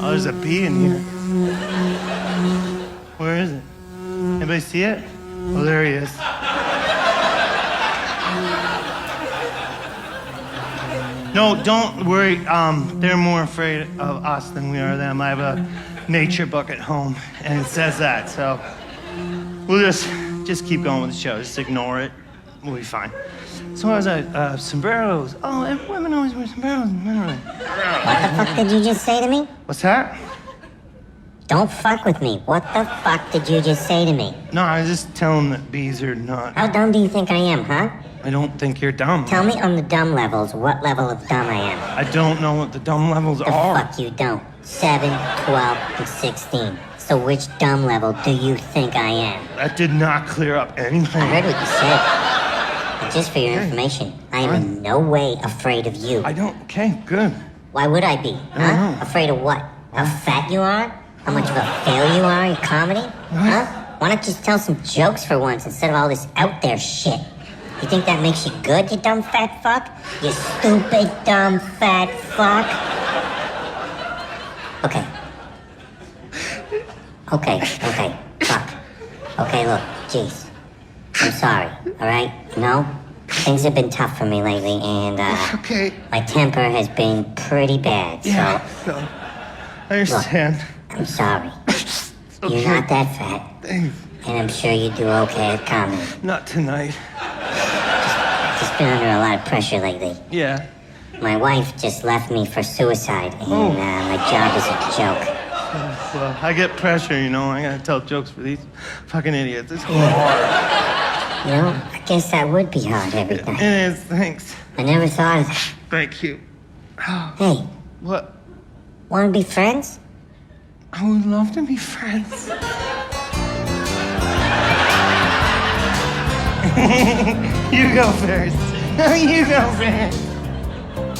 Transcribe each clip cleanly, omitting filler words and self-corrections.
Oh, there's a bee in here. Where is it? Anybody see it? Oh, there he is. No, don't worry. They're more afraid of us than we are them. I have a nature book at home, and it says that. So we'll just keep going with the show. Just ignore it. We'll be fine. So I was at sombreros. Oh, women always wear sombreros. What the fuck did you just say to me? What's that? Don't fuck with me. What the fuck did you just say to me? No, I was just telling that bees are not. How dumb do you think I am, huh? I don't think you're dumb. Tell me on the dumb levels what level of dumb I am. I don't know what the dumb levels The are. fuck you don't. 7, 12, and 16. So which dumb level do you think I am? That did not clear up anything. I heard what you said. But just for your information, I am in no way afraid of you. Okay, good. Why would I be? Huh? Afraid of what? How fat you are? How much of a failure you are in comedy? Huh? Why not just tell some jokes for once instead of all this out there shit? You think that makes you good, you dumb fat fuck? You stupid dumb fat fuck? Okay. Fuck. Okay, look, jeez. I'm sorry, alright? You know? Things have been tough for me lately, and, Okay. my temper has been pretty bad, Yeah. so... No, I understand. I'm sorry. Okay. You're not that fat, Thanks. and I'm sure you do okay at comedy. Not tonight. Just been under a lot of pressure lately. Yeah. My wife just left me for suicide, and my job is a joke. Well, I get pressure, you know. I gotta tell jokes for these fucking idiots. It's hard. You know, I guess that would be hard every It night. is. Thanks. I never thought of that. Thank you. Hey, What? wanna be friends? I would love to be friends. You go first. You go first.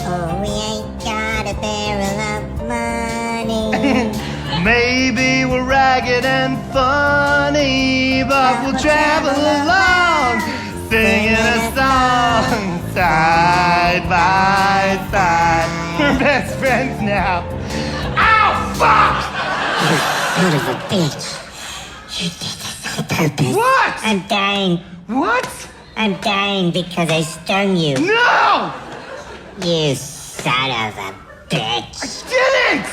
Oh, we ain't got a barrel of money. Maybe we're ragged and funny, but we'll travel along, singing a song, side by side. We're best friends now. Ow, fuck! You son of a bitch. You did this on purpose. What? I'm dying. What? I'm dying because I stung you. No! You son of a bitch. Didn't!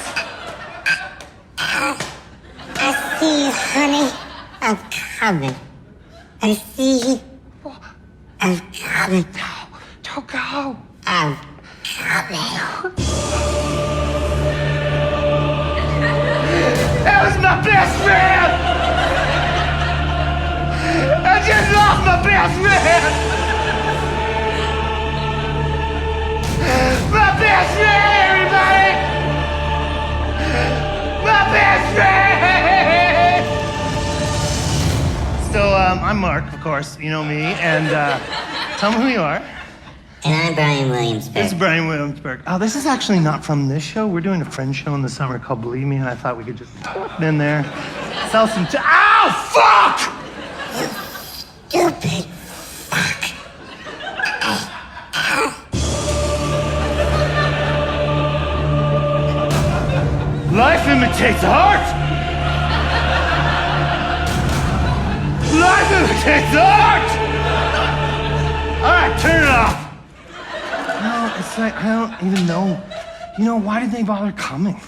I see you, honey. I'm coming. I see you. I'm coming. Don't go. I'm coming. That was my best friend! I just lost my best friend! My best friend, everybody! My best friend! So, I'm Mark, of course. You know me. And, tell me who you are. And I'm Brian Williamsburg. This is Brian Williamsburg. Oh, this is actually not from this show. We're doing a friend show in the summer called Believe Me, and I thought we could just pop in there, sell some Ow, fuck! Stupid. Life imitates art! Life imitates art! Alright, turn it off. No, it's like, I don't even know. You know, why did they bother coming?